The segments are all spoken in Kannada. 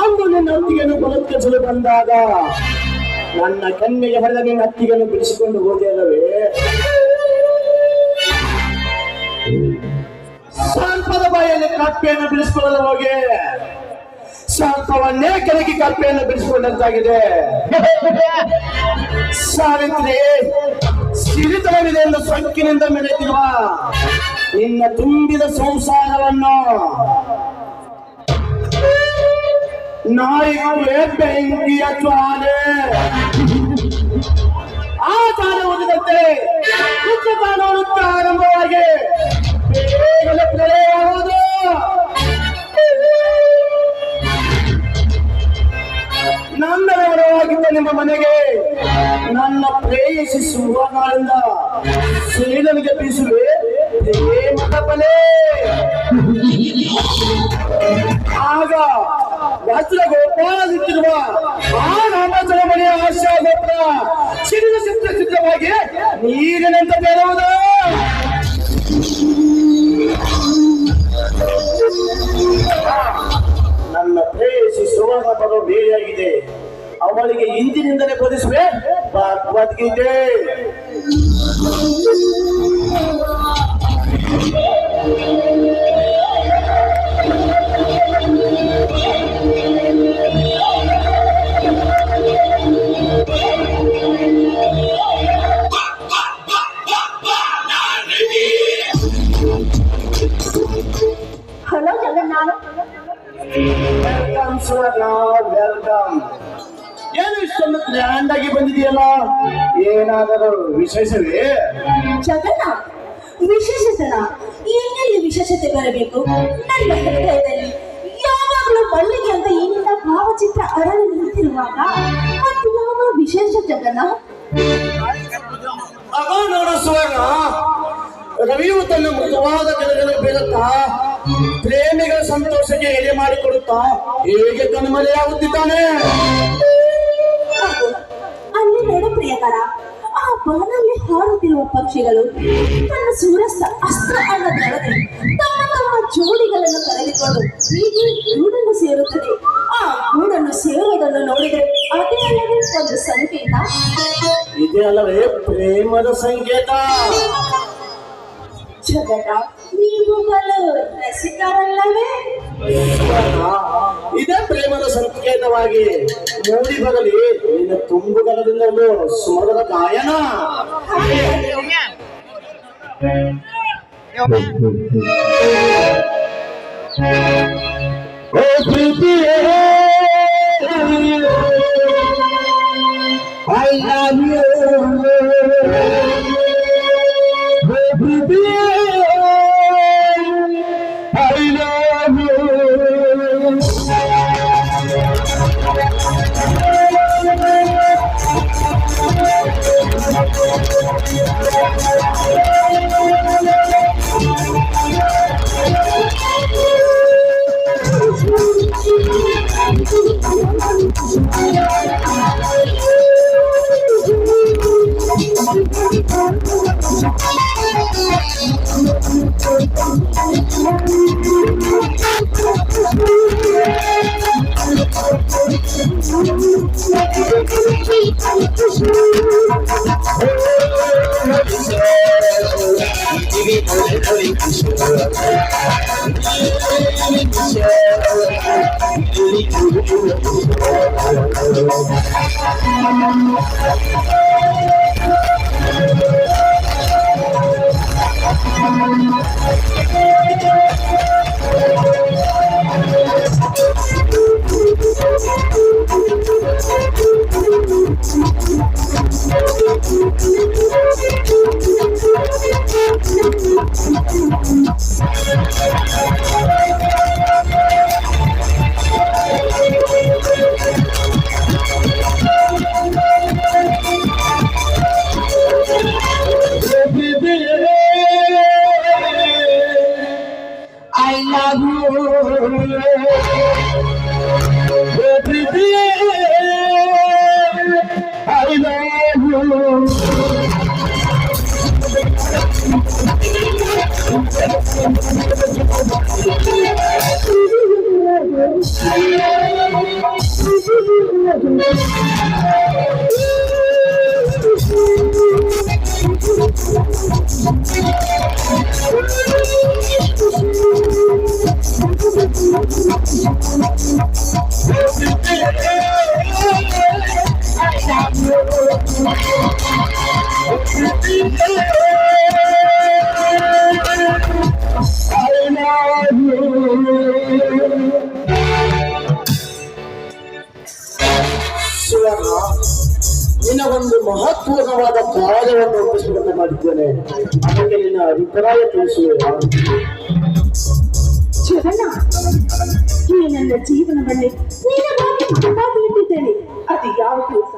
ಅಂದು ನಿನ್ನ ಅತ್ತಿಗೆಯನ್ನು ಬಲತ್ಕರಿಸಲು ಬಂದಾಗ ನನ್ನ ಕಣ್ಣಿಗೆ ಹೊಡೆದ ನಿನ್ನ ಅತ್ತಿಗೆಯನ್ನು ಬಿಡಿಸಿಕೊಂಡು ಹೋದೆ ಅಲ್ಲವೇ? ಸರ್ಪದ ಬಾಯಲ್ಲಿ ಕಪ್ಪೆಯನ್ನು ಬಿಡಿಸಿಕೊಳ್ಳಲು ಹೋಗಿ ಸರ್ಪವನ್ನೇ ಕೆಳಗೆ ಕಪ್ಪೆಯನ್ನು ಬಿಡಿಸಿಕೊಂಡಂತಾಗಿದೆ. ಸಾವಿತ್ರಿ, ಸಿರಿತನವಿದೆ ಎಂದು ಸೊಕ್ಕಿನಿಂದ ಮೆರೆದಿರುವ ನಿನ್ನ ತುಂಬಿದ ಸಂಸಾರವನ್ನು ನಾಯಿಗೆ ಬೆಂಕಿಯ ಜ್ವಾಲೆ, ಆ ಜ್ವಾಲೆ ಓದಿದಂತೆ ಉಚ್ಚತಾನೋಡುತ್ತ ಆರಂಭವಾಗಿ ಬೇಗನೆ ಪ್ರಳಯವಾಗುವುದು. ನನ್ನ ವಿವರವಾಗಿದ್ದ ನಿಮ್ಮ ಮನೆಗೆ ನನ್ನ ಪ್ರೇಯಸಿ ಸುವರ್ಣಗಳಿಂದ ಸೇನನಿಗೆ ಬೀಸುವೆ ಪ್ರೇಮದ ಬಲೆ. ಆಗ ವಜ್ರ ಗೋಪಾಲದಿತ್ತಿರುವ ಆ ರಾಮಾಚಲ ಮನೆಯ ಆಶಾ ಗೋಪುರ ಸಿಡಿದ ಸಿದ್ಧವಾಗಿ ನೀರಿನಂತೆ ಬೆಳೆಯುವುದು. ನನ್ನ ಪ್ರೇಯಸಿ ಸುವರ್ಣ ಬರೋ ಬೇರೆಯಾಗಿದೆ. ಅವಳಿಗೆ ಇಂದಿನಿಂದಲೇ ಬೋಧಿಸುವೆ ಭಗವದ್ಗೀತೆ. ಹಲೋ ಜಗನ್ನಾಥ. ವೆಲ್ಕಮ್ ಸುವರ್ಣ, ವೆಲ್ಕಮ್. ಏನು ಇಷ್ಟೊಂದು ಗ್ರ್ಯಾಂಡ್ ಆಗಿ ಬಂದಿದೆಯಲ್ಲ, ಏನಾದರೂ ವಿಶೇಷವೇ? ಜಗನ್ನಾಥ, ವಿಶೇಷತನ ಎಲ್ಲೆಲ್ಲಿ ವಿಶೇಷತೆ ಬರಬೇಕು? ನನ್ನ ಹೃದಯದಲ್ಲಿ ಯಾವಾಗಲೂ ಮಲ್ಲಿಗೆ ಅಂತ ಇಂಥ ಭಾವಚಿತ್ರ ಅರಳಿ ನಿಂತಿರುವಾಗ ಮತ್ತು ಯಾವ ವಿಶೇಷ ಜಗನ್ನಾಥ? ನೋಡು ಸುವರ್ಣ, ರವಿಯು ತನ್ನ ಮೃದುವಾದ ಗಿಡಗಳ ಬೀಳುತ್ತಾ ಪ್ರೇಮಿಗಳ ಸಂತೋಷಕ್ಕೆ ಎಡೆ ಮಾಡಿಕೊಡುತ್ತಾ ಹೇಗೆ ಕಣ್ಮರೆಯಾಗುತ್ತಿದ್ದಾನೆ. ಅಲ್ಲಿ ನೋಡು ಪ್ರಿಯಕರ, ಆ ಬಾನಲ್ಲಿ ಹಾರುತ್ತಿರುವ ಪಕ್ಷಿಗಳು ತನ್ನ ಸೂರ್ಯಾಸ್ತ ಅಸ್ತ್ರ ಅನ್ನದೊಳಗೆ ತಮ್ಮ ತಮ್ಮ ಜೋಡಿಗಳನ್ನು ಕರೆದುಕೊಂಡು ಹೀಗೆ ಗೂಡನ್ನು ಸೇರುತ್ತದೆ. ಆ ಗೂಡನ್ನು ಸೇರುವುದನ್ನು ನೋಡಿದರೆ ಅದೇ ಅಲ್ಲವೇ ಒಂದು ಸಂಕೇತ? ಇದೇ ಅಲ್ಲವೇ ಪ್ರೇಮದ ಸಂಕೇತ? ಜಗದ, ನೀವುಗಳು ರಸಿಕರಲ್ಲವೇ? ಇದೇ ಪ್ರೇಮದ ಸಂಕೇತವಾಗಿ ಮೂಡಿ ಬರಲಿ ನಿನ್ನ ತುಂಬುಗಲದಿಂದ ಒಂದು ಸುಮಧುರ ಗಾಯನ. I love you. I love you. Every day, I love ನಿನಗೊಂದು ಮಹತ್ವವಾದ ಕಾರ್ಯವನ್ನು ಒಪ್ಪಿಸಬೇಕಂತ ಮಾಡಿದ್ದೇನೆ. ಅದಕ್ಕೆ ನಿನ್ನ ಅಭಿಪ್ರಾಯ ತಿಳಿಸುವೆ. ಜಗನ್ನಾಥ್, ಈ ನನ್ನ ಜೀವನವನ್ನೇ ನಿನಗಾಗಿ ಮುಖವಾಗಿ ಇಟ್ಟಿದ್ದೇನೆ. ಅದು ಯಾವ ಕೆಲಸ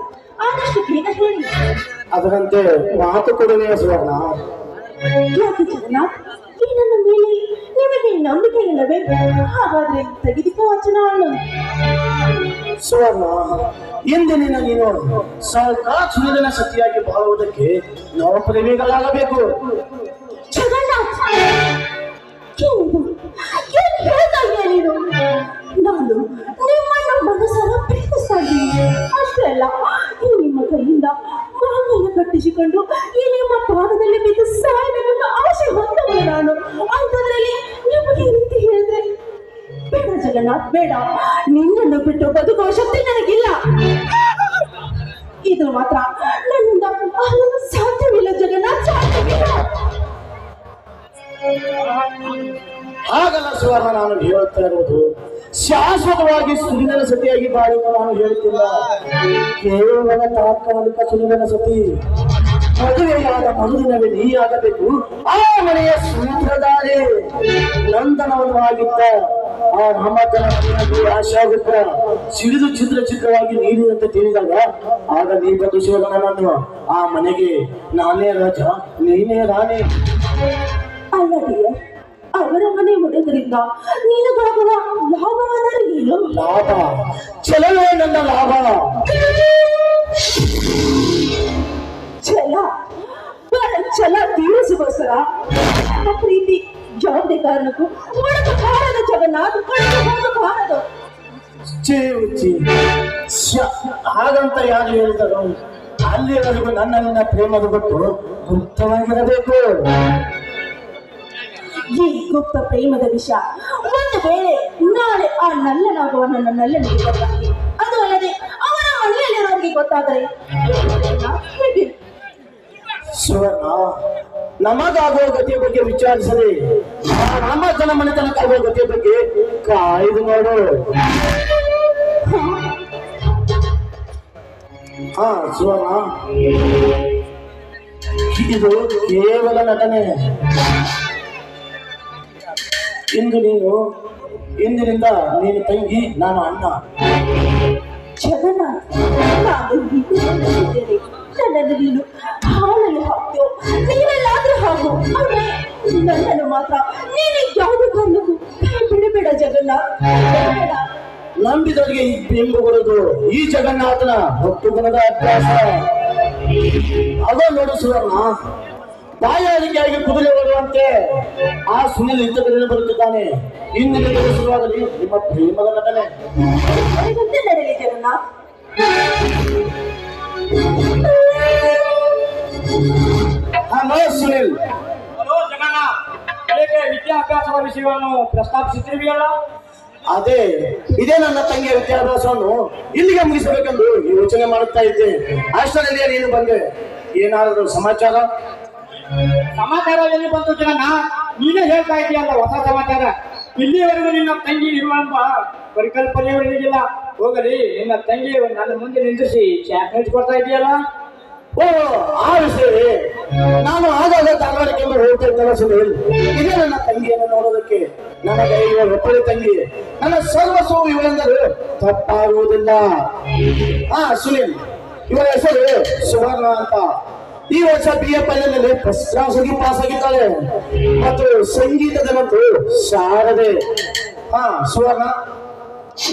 ಆದಷ್ಟು ಬೇಗ ಹೇಳಿ. ಅದರಂತೆ ಮಾತು ಕೊಡುವೆ ಸುವರ್ಣ. ಯಾಕೆ ಜಗನ್ನಾಥ್, ಈ ನನ್ನ ಮೇಲೆ ನಿಮಗೆ ನಂಬಿಕೆ ಇಲ್ಲವೇ? ಹಾಗಾದ್ರೆ ತೆಗೆದುಕೋ ವಚನವನ್ನು. ಸುವರ್ಣ, ಎಂದಿನ ನೀನು ಸಾಕ್ಷಾತ್ ಸೂರ್ಯನ ಸತಿಯಾಗಿ ಬಾಳುವುದಕ್ಕೆ ನಾವು ಪ್ರೇಮಿಗಳಾಗಬೇಕು. ಜಗನ್ನಾಥ್, ಏನ್ ಹೇಳ್ತಾ ಇದೆಯಾ ನೀನು? ನಾನು ನಿಮ್ಮನ್ನು ಮನಸ್ಸನ್ನು ಪ್ರೀತಿಸ್ತಾ ಇದ್ದೀನಿ. ಅಷ್ಟೇ ಅಲ್ಲ, ಈ ನಿಮ್ಮ ಕೈಯಿಂದ ಮಾಂಗಲ್ಯ ಕಟ್ಟಿಸಿಕೊಂಡು ಈ ನಿಮ್ಮ ಪಾದದಲ್ಲಿ ಬಿದ್ದು ಸಾಯಬೇಕೆಂಬ ಆಸೆ ಹೊಂದವಳು ನಾನು. ಅಂಥದ್ರಲ್ಲಿ ನಿಮಗೆ ಈ ರೀತಿ ಹೇಳಿದ್ರೆ ಬೇಡ ಜಗನ್ನಾಥ್, ಬೇಡ. ನಿನ್ನನ್ನು ಬಿಟ್ಟು ಬದುಕುವ ಶಕ್ತಿ ನನಗಿಲ್ಲ. ಇದು ಮಾತ್ರ ನನ್ನಿಂದ ಆಗಲು ಸಾಧ್ಯವಿಲ್ಲ ಜಗನ್ನಾಥ್, ಸಾಧ್ಯವಿಲ್ಲ. ಹಾಗಲ್ಲ ಸುವರ್ಣ, ನಾನು ಹೇಳುತ್ತಾ ಇರುವುದು ಶಾಶ್ವತವಾಗಿ ಸುರಿನ ಸತಿಯಾಗಿ ಬಾಳುವ ನಾನು ಹೇಳುತ್ತಿಲ್ಲ. ಕೇವಲ ತಾತ್ಕಾಲಿಕ ಸುರಿನ ಸತಿ. ಮದುವೆಯಾದ ಮರುದಿನವೇ ನೀ ಆಗಬೇಕು ಆ ಮನೆಯ ಸೂತ್ರಧಾರಿ. ನಂದನವನವಾಗಿದ್ದ ಆ ರಾಮಚನ ಆಶಾಗುತ್ರ ಸಿಡಿದು ಚಿತ್ರವಾಗಿ ನೀಡಿದಂತೆ ತಿಳಿದಾಗ ಆಗ ನೀ ಬಂದು ಶಿವನನ್ನು ಆ ಮನೆಗೆ ನಾನೇ ರಾಜ ನೀನೇ ರಾಣಿ. ಅಲ್ಲದೆಯ ಅವರ ಮನೆ ಹುಡುಗರಿಂದ ನಿನಗಾಗುವ ಲಾಭವಾದರೆ ಏನು? ಲಾಭ ಚಲವೇ ನನ್ನ ಲಾಭ. ಛಲ, ಬರ ಛಲ ತೀರಿಸಿಗೋಸ್ಕರ ಪ್ರೀತಿ ಯಾವುದೇ ಕಾರಣಕ್ಕೂ ಒಡಗಬಾರದು ಜಗನ್ನಾಥ್, ಒಡಗಬಾರದು. ಹಾಗಂತ ಯಾರು ಹೇಳಿದರು? ಅಲ್ಲಿವರೆಗೂ ನನ್ನ ಪ್ರೇಮದ ಗೊತ್ತು ಗುಪ್ತವಾಗಿರಬೇಕು. ಈ ಗುಪ್ತ ಪ್ರೇಮದ ವಿಷಯ ಒಂದು ವೇಳೆ ನಾಳೆ ಆ ನಲ್ಲನಾಗುವ ನನ್ನ ನಲ್ಲನಿಗೆ ಗೊತ್ತಾಗಿ, ಅದು ಅಲ್ಲದೆ ಅವರ ಮನೆಯಲ್ಲಿರೋರಿಗೆ ಗೊತ್ತಾದರೆ ಹೇಗೆ? ಸುವರ್ಣ, ನಮಗಾಗುವ ಗತಿಯ ಬಗ್ಗೆ ವಿಚಾರಿಸದೆ ನಮ್ಮ ಜನ ಮನೆತನಕ್ಕಾಗುವ ಗತಿಯ ಬಗ್ಗೆ ಕಾಯ್ದು ನೋಡು. ಹಾ ಸುವರ್ಣ, ಇದು ಕೇವಲ ನಟನೆ. ಇಂದಿನಿಂದ ನೀನು ತಂಗಿ, ನಾನು ಅಣ್ಣ. ಜಗನ್ನಾಥ್, ನಾನು ಹೀಗೆ ನನ್ನನ್ನು ನೀನು ಹಾಲಲ್ಲಿ ಹಾಕ್ತೋ, ನೀನೆಲ್ಲಾದ್ರೂ ಹಾಕು. ಆದ್ರೆ ನನ್ನನ್ನು ಮಾತ್ರ ನೀನು ಯಾವುದೇ ಕಾರಣಕ್ಕೂ ಬಿಡಬೇಡ ಜಗನ್ನಾಥ್, ಬಿಡಬೇಡ. ನಂಬಿದವರಿಗೆ ಎಂಬುವುದು ಈ ಜಗನ್ನಾಥನ ಹೊತ್ತು ಗುಣದ ಅಭ್ಯಾಸ. ಅದೋ ನೋಡು ಸುವರ್ಣ, ಬಾಯಾರಿಕೆಯಾಗಿ ಕುದುರೆ ಓಡುವಂತೆ ಆ ಸುನಿಲ್ ಇಂಥದ್ರಲ್ಲಿ ಬರುತ್ತಿದ್ದಾನೆ. ಇಂದಿನ ಶುರುವಾಗಲಿ ನಿಮ್ಮ ಪ್ರೇಮದ ನಟನೆ. ನಡೆಯಲಿ ಜಗನ್ನಾಥ್. ಹಲೋ ಸುನಿಲ್. ಹಲೋ ಜಗನ್ನಾಥ್, ಅನೇಕ ವಿದ್ಯಾಭ್ಯಾಸದ ವಿಷಯವನ್ನು ಪ್ರಸ್ತಾಪಿಸುತ್ತಿರುವೆಯಲ್ಲ. ಅದೇ ಇದೇ ನನ್ನ ತಂಗಿಯ ವಿದ್ಯಾಭ್ಯಾಸವನ್ನು ಇಲ್ಲಿಗೆ ಮುಗಿಸಬೇಕೆಂದು ಯೋಚನೆ ಮಾಡುತ್ತಾ ಇದ್ದೆ. ಅಷ್ಟರಲ್ಲಿ ನೀನು ಬಂದೆ. ಏನಾದರೂ ಸಮಾಚಾರ? ಸಮಾಚಾರ ಎಲ್ಲಿ ಬಂತು ಜನ? ನೀನೇ ಹೇಳ್ತಾ ಇದೆಯಲ್ಲ ಹೊಸ ಸಮಾಚಾರ. ಇಲ್ಲಿವರೆಗೂ ನಿನ್ನ ತಂಗಿ ಇರುವಂತ ಪರಿಕಲ್ಪನೆ ನಿನಗಿಲ್ಲ. ಹೋಗಲಿ, ನಿನ್ನ ತಂಗಿ ನನ್ನ ಮುಂದೆ ನಿಂದಿಸಿ ಚಾಕ್ಲೇಟ್ ಕೊಡ್ತಾ ಇದೆಯಲ್ಲ. ಓ, ಆ ವಿಷಯವೇ. ನಾನು ಆಗಾಗ ಧಾರವಾಡಕ್ಕೆ ಹೋಗ್ತಾ ಇದ್ದಲ್ಲ ಸುನೀಲ್. ಇದೇ ನನ್ನ ತಂಗಿಯನ್ನು ನೋಡೋದಕ್ಕೆ. ನನಗೆ ಇವ ಒಬ್ಬಳೆ ತಂಗಿ, ನನ್ನ ಸರ್ವಸ್ವ ಇವಳೆಂದರೆ ತಪ್ಪಾಗುವುದಿಲ್ಲ. ಸುನೀಲ್, ಇವರ ಹೆಸರು ಸುವರ್ಣ ಅಂತ. ಈ ವರ್ಷ BA ಫೈನಲ್ ಫಸ್ಟ್ ಕ್ಲಾಸ್ ಆಗಿ ಪಾಸ್ ಆಗಿದ್ದಾಳೆ. ಮತ್ತು ಸಂಗೀತದಲ್ಲಂತೂ ಶಾರದೆ. ಸುವರ್ಣ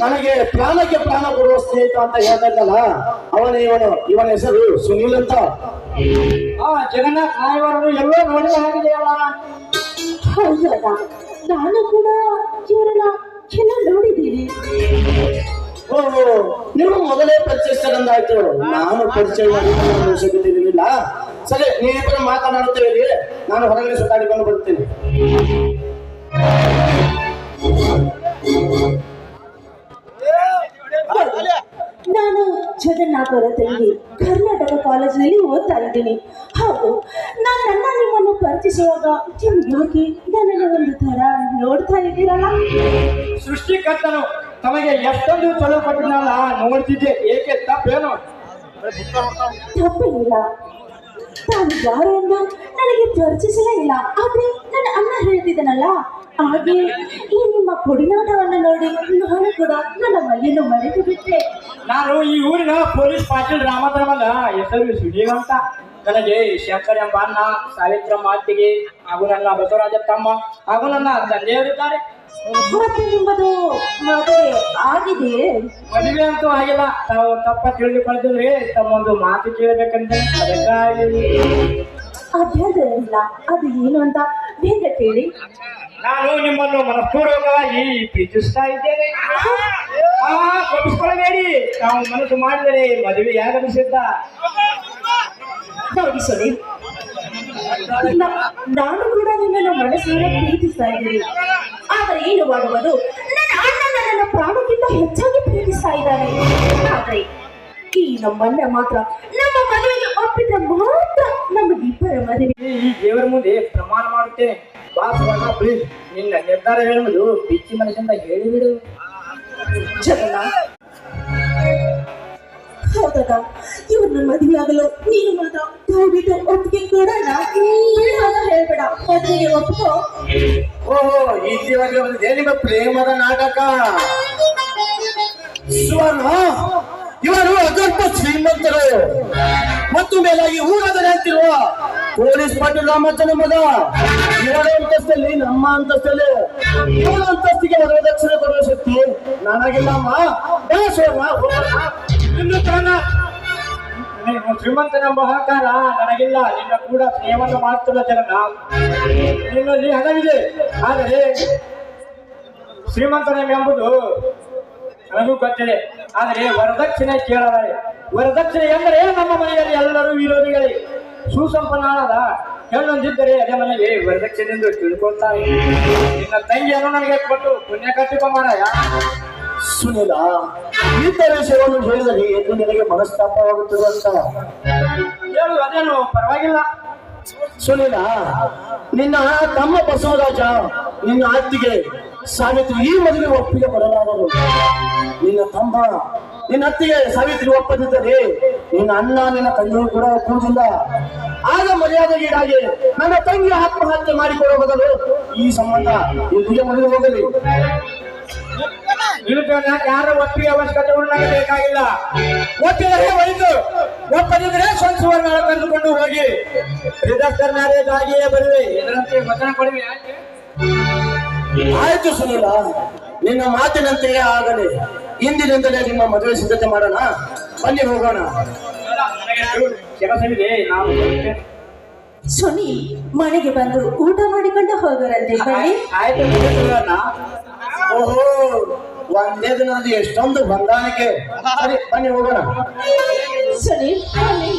ನನಗೆ ಪ್ರಾಣಕ್ಕೆ ಪ್ರಾಣ ಕೊಡುವ ಸ್ನೇಹಿತ ಅಂತ ಹೇಳ್ತಾ ಇದ್ದಲ್ಲ, ಇವನ ಹೆಸರು ಸುನೀಲ್ ಅಂತ. ಜಗನ್ನಾಥ್ ನಾಯವರು ಎಲ್ಲೋ ನೋಡಿದ ಹಾಗಿದೆಯಲ್ಲ. ಹೌದಾ, ನಾನು ಕೂಡ ಇವರನ್ನ ಚೆನ್ನಾಗಿ ನೋಡಿದ್ದೀನಿ. ಓಹೋ, ನೀವು ಮೊದಲೇ ಪರಿಚಯಿಸಿದಂದಾಯ್ತು. ನಾನು ಪರಿಚಯ ಮಾಡಿದ ಅವಶ್ಯಕತೆ ಇರಲಿಲ್ಲ. ಸರಿ, ನೀವಿಬ್ಬರು ಮಾತನಾಡುತ್ತೇವೆ. ನಾನು ಹೊರಗಡೆ ಸುತ್ತಾಡಿಕೊಂಡು ಬರುತ್ತೇನೆ. ನಾನು ಜಗನ್ನಾಥ್ ಅವರ ತಂಗಿ, ಕರ್ನಾಟಕ ಕಾಲೇಜಿನಲ್ಲಿ ಓದ್ತಾ ಇದ್ದೀನಿ. ಹೌದು, ನನ್ನ ನಿಮ್ಮನ್ನು ಪರಿಚಯಿಸುವಾಗ ಯಾಕೆ ನನ್ನನ್ನು ಒಂದು ತರ ನೋಡ್ತಾ ಇದ್ದೀರಲ್ಲ? ಸೃಷ್ಟಿಕರ್ತನು ತಮಗೆ ಎಷ್ಟೊಂದು ಚಲೋ ಕೊಟ್ಟಿನಲ್ಲ, ನೋಡ್ತಿದ್ದೆ. ಏಕೆ ತಪ್ಪೇನು? ತಪ್ಪೇನಿಲ್ಲ. ನಾನು ಯಾರು ಎಂದು ನನಗೆ ಪರಿಚಯಿಸಲೇ ಇಲ್ಲ. ಆದ್ರೆ ನನ್ನ ಅಣ್ಣ ಹೇಳ್ತಿದ್ದನಲ್ಲ, ಹಾಗೆ ಈ ನಿಮ್ಮ ಕೊಡಿನಾಟವನ್ನು ನೋಡಿ ನಾನು ಕೂಡ ನನ್ನ ಮೈಯನ್ನು ಮರೆತು ಬಿಟ್ಟೆ. ನಾನು ಈ ಊರಿನ ಪೊಲೀಸ್ ಪಾಟೀಲ್ ರಾಮಧರ್ಮದ ಹೆಸರು ಸುನೀಲ್ ಅಂತ. ನನಗೆ ಶಂಕರ್ ಎಂಬ ಅಣ್ಣ, ಸಾವಿತ್ರಮ್ಮ ಅತ್ತಿಗೆ ಹಾಗೂ ನನ್ನ ಬಸವರಾಜ ತಮ್ಮ ಹಾಗೂ ನನ್ನ ತಂದೆಯವರಿದ್ದಾರೆ. ಮತ್ತೆ ನಿಮ್ಮದು ಮದುವೆ ಆಗಿದೆಯೇ? ಮದುವೆ ಅಂತೂ ಆಗಿಲ್ಲ. ತಾವು ತಪ್ಪ ತಿಳಿದುಕೊಳ್ತಿದ್ರೆ ತಮ್ಮೊಂದು ಮಾತು ಕೇಳಬೇಕಂತ ಅದಕ್ಕಾಗಿ. ಅಭ್ಯಂತರ ಇಲ್ಲ. ಅದು ಏನು ಅಂತ ಬೇಗ ಕೇಳಿ. ನಾನು ನಿಮ್ಮನ್ನು ಮನಪೂರ್ವಕವಾಗಿ ಪ್ರೀತಿಸ್ತಾ ಇದ್ದೇನೆ. ಕೋಪಿಸ್ಕೊಳ್ಳಬೇಡಿ. ತಾವು ಮನಸ್ಸು ಮಾಡಿದರೆ ಮದುವೆಯಾಗಲು ಸಿದ್ಧ. ನೋಡಿ ಸರಿ, ನಾನು ಕೂಡ ನಿನ್ನನ್ನು ಮನಸ್ಸಿನ ಪ್ರೀತಿಸ್ತಾ ಇದ್ದೀನಿ. ಆದರೆ ಏನು ಮಾಡುವುದು, ನನ್ನ ಅಣ್ಣ ನನ್ನನ್ನು ಪ್ರಾಣಕ್ಕಿಂತ ಹೆಚ್ಚಾಗಿ ಪ್ರೀತಿಸ್ತಾ ಇದ್ದಾನೆ. ಆದ್ರೆ ಈ ನಮ್ಮಣ್ಣ ಮಾತ್ರ ನಮ್ಮ ಮದುವೆಗೆ ಒಪ್ಪಿದ್ರೆ ಮಾತ್ರ ನಮಗಿಬ್ಬರ ಮದುವೆ. ಈ ದೇವರ ಮುಂದೆ ಪ್ರಮಾಣ ಮಾಡುತ್ತೇನೆ. ಪ್ಲೀಸ್, ನಿನ್ನ ನಿರ್ಧಾರ ಹೇಳುವುದು ಬಿಚ್ಚಿ ಮನಸ್ಸಿಂದ ಹೇಳಿಬಿಡು. ಜಗನ್ನಾಥ್, ಹೌದಾ, ಇವ್ರನ್ನ ಮದುವೆ ಆಗಲು ನೀನು ಮಾತ್ರ ದಯವಿಟ್ಟು ಒಪ್ಪಿಗೆ ಕೊಡೋಣ. ಹೇಳ್ಬೇಡ, ಮದುವೆಗೆ ಒಪ್ಪಿಕೋ. ಓಹೋ, ಇಲ್ಲಿವರೆಗೆ ಬಂದಿದೆ ನಿಮ್ಮ ಪ್ರೇಮದ ನಾಟಕ. ಸುವರ್ಣ, ಇವರು ಅಗರ್ಭ ಶ್ರೀಮಂತರು ಮತ್ತು ಮೇಲಾಗಿ ಊರದ ಅಂತಿರುವ ಪೊಲೀಸ್ ಪಾಟೀಲ್ ರಾಮಚಂದ್ರ ಮಗ. ಇವರ ಅಂತಸ್ತಲ್ಲಿ ನಮ್ಮ ಅಂತಸ್ತಲ್ಲಿ ಇವರ ಅಂತಸ್ತಿಗೆ ವರದಕ್ಷಿಣೆ ಕೊಡುವ ಶಕ್ತಿ ನನಗಿಲ್ಲಮ್ಮ. ಇನ್ನು ತನ್ನ ಶ್ರೀಮಂತನೆಂಬ ಅಹಂಕಾರ ನನಗಿಲ್ಲ. ನಿನ್ನ ಕೂಡ ಸ್ನೇಹವನ್ನು ಮಾಡುತ್ತಿಲ್ಲ ಜಗನ್ನಾಥ್. ನಿನ್ನಲ್ಲಿ ಹಣವಿದೆ, ಆದರೆ ಶ್ರೀಮಂತನೆಂಬುದು ನನಗೂ ಗೊತ್ತಿದೆ. ಆದರೆ ವರದಕ್ಷಿಣೆ ಕೇಳಲಾರೆ. ವರದಕ್ಷಿಣೆ ಎಂದರೆ ನಮ್ಮ ಮನೆಯಲ್ಲಿ ಎಲ್ಲರೂ ವಿರೋಧಿಗಳೇ. ಸುಸಂಪನ್ನಾದ ಹೆಣ್ಣೊಂದಿದ್ದರೆ ಅದೇ ಮನೆಗೆ ವರದಕ್ಷಿಣೆ ಎಂದು ತಿಳ್ಕೊಳ್ತಾರೆ. ನಿನ್ನ ತಂಗಿಯನ್ನು ನನಗೆ ಕೊಟ್ಟು ಪುಣ್ಯ ಕಟ್ಟಿಕೊಂಬಾರಯ್ಯ. ಸುನಿಲ, ಇಂಥ ವಿಷಯವನ್ನು ಹೇಳಿದರೆ ಎಂದು ನಿನಗೆ ಮನಸ್ತಾಪವಾಗುತ್ತದೆ ಅಂತ ಹೇಳು, ಅದೇನು ಪರವಾಗಿಲ್ಲ. ಸುನಿಲ, ನಿನ್ನ ತಮ್ಮ ಬಸವರಾಜ, ನಿನ್ನ ಅತ್ತಿಗೆ ಸಾವಿತ್ರಿ ಈ ಮದುವೆ ಒಪ್ಪಿಗೆ ಕೊಡಲಾರರು. ನಿನ್ನ ಅತ್ತಿಗೆ ಸಾವಿತ್ರಿ ಒಪ್ಪದಿದ್ದರೆ ನಿನ್ನ ಅಣ್ಣ ನಿನ್ನ ತಂಗಿಯೂ ಕೂಡ ಒಪ್ಪುವುದಿಲ್ಲ. ಆಗ ಮರ್ಯಾದೆಗೀಡಾಗಿ ನನ್ನ ತಂಗಿ ಆತ್ಮಹತ್ಯೆ ಮಾಡಿಕೊಳ್ಳುವ ಬದಲು ಈ ಸಂಬಂಧ ಇಲ್ಲಿಗೆ ಮುಗಿದು ಹೋಗಲಿ. ಯಾರ ಒಪ್ಪಿಗೆ ಅವಶ್ಯಕತೆ ನನಗೆ ಬೇಕಾಗಿಲ್ಲ. ಒಪ್ಪಿದರೆ ಒಯ್ದು, ಒಪ್ಪದಿದ್ರೆ ಸ್ವಂತ ಸುವರ್ಣ ಕರೆದುಕೊಂಡು ಹೋಗಿ ರಿಜಿಸ್ಟರ್ ಮ್ಯಾರೇಜ್ ಆಗಿಯೇ ಬರುವೆ. ಇದರಂತೆ ವಚನ ಕೊಡುವೆ. ಆಯ್ತು ಸುನಿಲ, ನಿನ್ನ ಮಾತಿನಂತೆಯೇ ಆಗಲಿ. ಇಂದಿನಿಂದಲೇ ನಿಮ್ಮ ಮದುವೆ ಸಿದ್ಧತೆ ಮಾಡೋಣ. ಬನ್ನಿ ಹೋಗೋಣ. ಕೆಲಸವಿದೆ, ನಾವು ಸುನಿ ಮನೆಗೆ ಬಂದು ಊಟ ಮಾಡಿಕೊಂಡು ಹೋಗೋರಂತೆ. ಬನ್ನಿ. ಆಯ್ತು. ಓಹೋ, ಒಂದೇ ದಿನದಲ್ಲಿ ಎಷ್ಟೊಂದು ಹೊಂದಾಣಿಕೆ. ಸರಿ, ಬನ್ನಿ ಹೋಗೋಣ. ಸುನಿ, ಬನ್ನಿ.